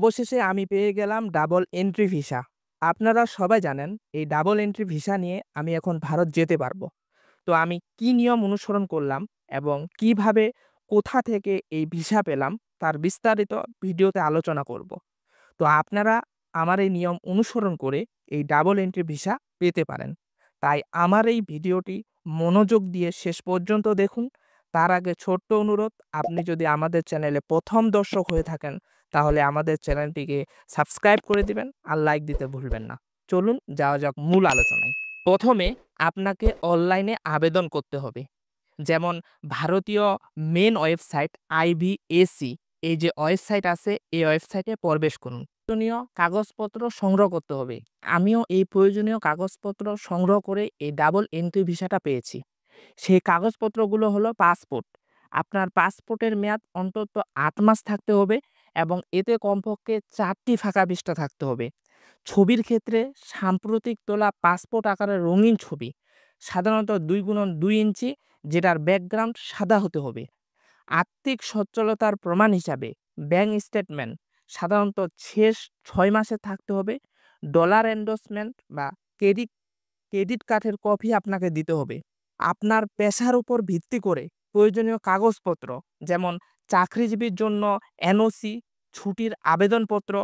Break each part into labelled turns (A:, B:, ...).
A: অবশেষে আমি পেয়ে গেলাম ডাবল এন্ট্রি ভিসা। আপনারা সবাই জানেন এই ডাবল এন্ট্রি ভিসা নিয়ে আমি এখন ভারত যেতে পারবো। তো আমি কি নিয়ম অনুসরণ করলাম এবং কিভাবে কোথা থেকে এই ভিসা পেলাম তার বিস্তারিত ভিডিওতে আলোচনা করব। তো আপনারা আমার এই নিয়ম অনুসরণ করে এই ডাবল এন্ট্রি ভিসা পেতে পারেন। তাই আমার এই ভিডিওটি মনোযোগ দিয়ে শেষ পর্যন্ত দেখুন। তার আগে ছোট্ট অনুরোধ, আপনি যদি আমাদের চ্যানেলে প্রথম দর্শক হয়ে থাকেন তাহলে আমাদের চ্যানেলটিকে সাবস্ক্রাইব করে দিবেন আর লাইক দিতে ভুলবেন না। চলুন যাওয়া যাক মূল আলোচনায়। প্রথমে আপনাকে অনলাইনে আবেদন করতে হবে। যেমন ভারতীয় মেন ওয়েবসাইট IBAC, এই যে ওয়েবসাইট আছে এই ওয়েবসাইটে প্রবেশ করুন। প্রয়োজনীয় কাগজপত্র সংগ্রহ করতে হবে। আমিও এই প্রয়োজনীয় কাগজপত্র সংগ্রহ করে এই ডাবল এন্ট্রি ভিসাটা পেয়েছি। সেই কাগজপত্রগুলো হলো পাসপোর্ট। আপনার পাসপোর্টের মেয়াদ অন্তত ৮ মাস থাকতে হবে এবং এতে কমপক্ষে ৪টি ফাঁকা পৃষ্ঠা থাকতে হবে। ছবির ক্ষেত্রে সাম্প্রতিক তোলা পাসপোর্ট আকারের রঙিন ছবি, সাধারণত 2x2 ইঞ্চি, যেটার ব্যাকগ্রাউন্ড সাদা হতে হবে। আর্থিক সচ্ছলতার প্রমাণ হিসাবে ব্যাংক স্টেটমেন্ট, সাধারণত শেষ ৬ মাসে থাকতে হবে। ডলার এন্ডোর্সমেন্ট বা ক্রেডিট ক্রেডিট কার্ডের কপি আপনাকে দিতে হবে। আপনার পেশার উপর ভিত্তি করে প্রয়োজনীয় কাগজপত্র, যেমন চাকরিজীবীর জন্য NOC, ছুটির আবেদনপত্র,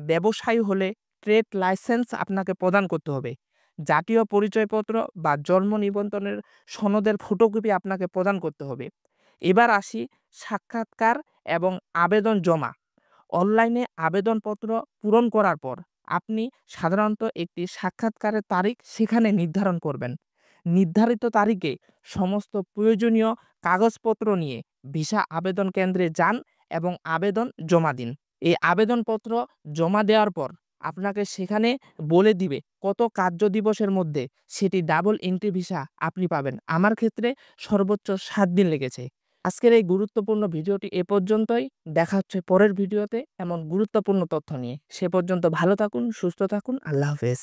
A: ব্যবসায়ী হলে ট্রেড লাইসেন্স আপনাকে প্রদান করতে হবে। জাতীয় পরিচয়পত্র বা জন্ম নিবন্ধনের সনদের ফটোকপি আপনাকে প্রদান করতে হবে। এবার আসি সাক্ষাৎকার এবং আবেদন জমা। অনলাইনে আবেদনপত্র পূরণ করার পর আপনি সাধারণত একটি সাক্ষাৎকারের তারিখ সেখানে নির্ধারণ করবেন। নির্ধারিত তারিখে সমস্ত প্রয়োজনীয় কাগজপত্র নিয়ে ভিসা আবেদন কেন্দ্রে যান এবং আবেদন জমা দিন। এই আবেদনপত্র জমা দেওয়ার পর আপনাকে সেখানে বলে দিবে কত কার্য দিবসের মধ্যে সেটি ডাবল এন্ট্রি ভিসা আপনি পাবেন। আমার ক্ষেত্রে সর্বোচ্চ ৭ দিন লেগেছে। আজকের এই গুরুত্বপূর্ণ ভিডিওটি এ পর্যন্তই। দেখা হচ্ছে পরের ভিডিওতে এমন গুরুত্বপূর্ণ তথ্য নিয়ে। সে পর্যন্ত ভালো থাকুন, সুস্থ থাকুন। আল্লাহ হাফেজ।